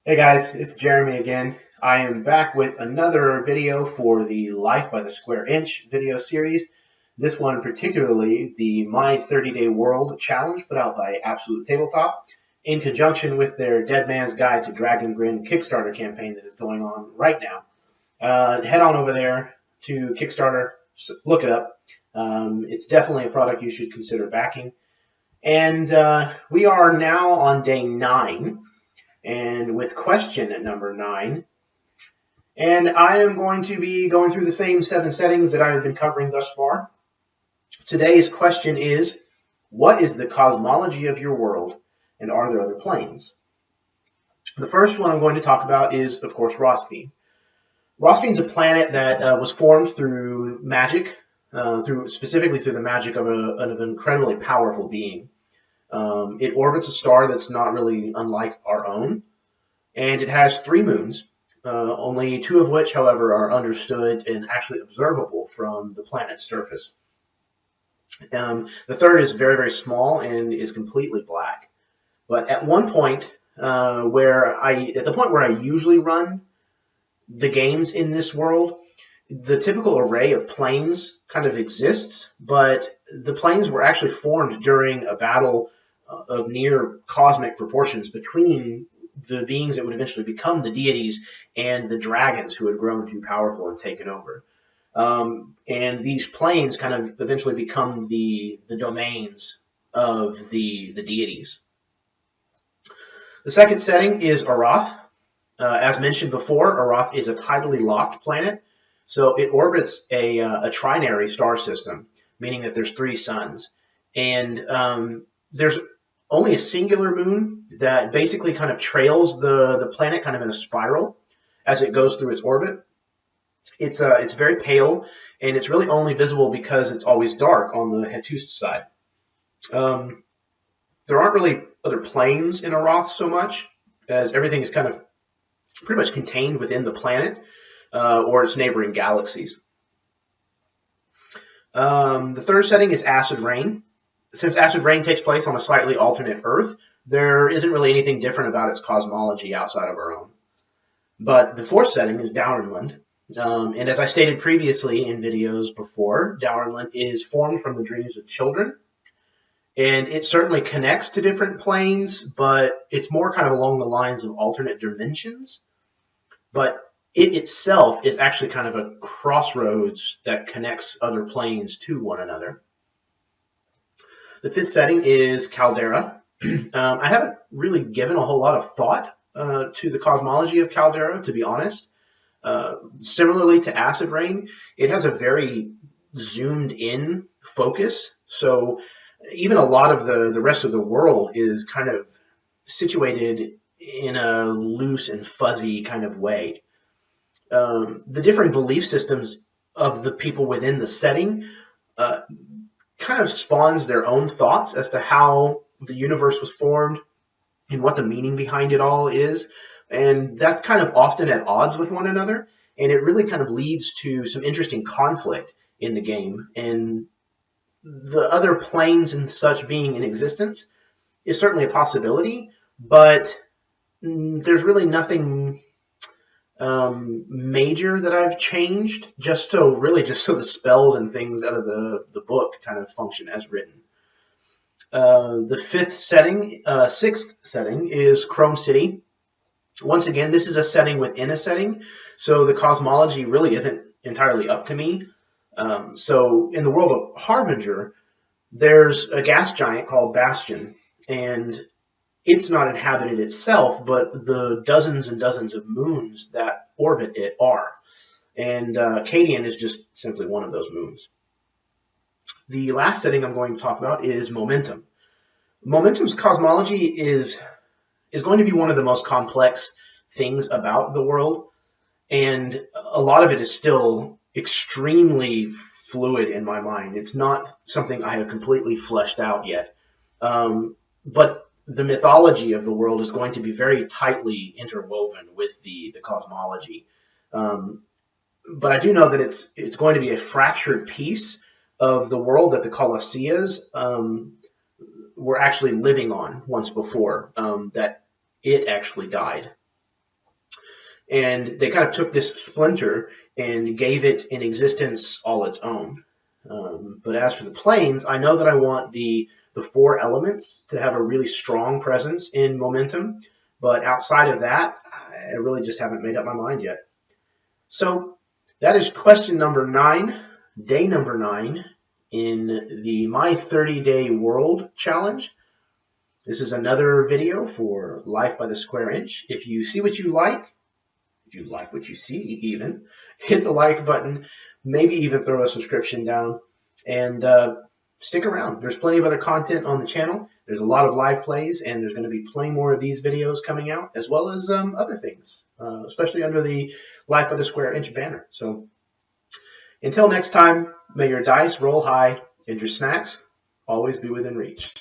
Hey guys, it's Jeremy again. I am back with another video for the Life by the Square Inch video series. This one particularly the My 30-Day World Challenge put out by Absolute Tabletop in conjunction with their Dead Man's Guide to Dragongrin Kickstarter campaign that is going on right now. Head on over there to Kickstarter, look it up. It's definitely a product you should consider backing. And we are now on day 9. And with question at number 9. And I am going to be going through the same 7 settings that I have been covering thus far. Today's question is, what is the cosmology of your world, and are there other planes? The first one I'm going to talk about is, of course, Rossbean. Rossbean is a planet that was formed through magic, specifically through the magic of an incredibly powerful being. It orbits a star that's not really unlike our own, and it has 3 moons, only 2 of which, however, are understood and actually observable from the planet's surface. The third is very, very small and is completely black. But at one point, at the point where I usually run the games in this world, the typical array of planes kind of exists, but the planes were actually formed during a battle of near cosmic proportions between the beings that would eventually become the deities and the dragons who had grown too powerful and taken over. And these planes kind of eventually become the domains of the deities. The second setting is Arath. As mentioned before, Arath is a tidally locked planet, so it orbits a trinary star system, meaning that there's 3 suns. And there's only a singular moon that basically kind of trails the planet kind of in a spiral as it goes through its orbit. It's very pale, and it's really only visible because it's always dark on the Hatust side. There aren't really other planes in Arath so much, as everything is kind of pretty much contained within the planet or its neighboring galaxies. The third setting is Acid Rain. Since Acid Rain takes place on a slightly alternate Earth, there isn't really anything different about its cosmology outside of our own. But the fourth setting is Downland. And as I stated previously in videos before, Downland is formed from the dreams of children. And it certainly connects to different planes, but it's more kind of along the lines of alternate dimensions. But it itself is actually kind of a crossroads that connects other planes to one another. The fifth setting is Caldera. I haven't really given a whole lot of thought to the cosmology of Caldera, to be honest. Similarly to Acid Rain, it has a very zoomed-in focus. So even a lot of the rest of the world is kind of situated in a loose and fuzzy kind of way. The different belief systems of the people within the setting kind of spawns their own thoughts as to how the universe was formed and what the meaning behind it all is. And that's kind of often at odds with one another. And it really kind of leads to some interesting conflict in the game. And the other planes and such being in existence is certainly a possibility, but there's really nothing major that I've changed, just so the spells and things out of the book kind of function as written. The sixth setting is Chrome City. Once again, this is a setting within a setting, so the cosmology really isn't entirely up to me. So in the world of Harbinger, there's a gas giant called Bastion, and it's not inhabited itself, but the dozens and dozens of moons that orbit it are. And Cadian is just simply one of those moons. The last setting I'm going to talk about is Momentum. Momentum's cosmology is going to be one of the most complex things about the world, and a lot of it is still extremely fluid in my mind. It's not something I have completely fleshed out yet. But the mythology of the world is going to be very tightly interwoven with the cosmology. But I do know that it's going to be a fractured piece of the world that the Colosseas were actually living on once before, that it actually died. And they kind of took this splinter and gave it an existence all its own. But as for the planes, I know that I want the four elements to have a really strong presence in momentum. But outside of that, I really just haven't made up my mind yet. So that is question number 9, day number 9 in the My 30-Day World Challenge. This is another video for Life by the Square Inch. If you see what you like, if you like what you see even, hit the like button, maybe even throw a subscription down, and stick around. There's plenty of other content on the channel. There's a lot of live plays, and there's going to be plenty more of these videos coming out, as well as other things, especially under the Life by the Square Inch banner. So until next time, may your dice roll high and your snacks always be within reach.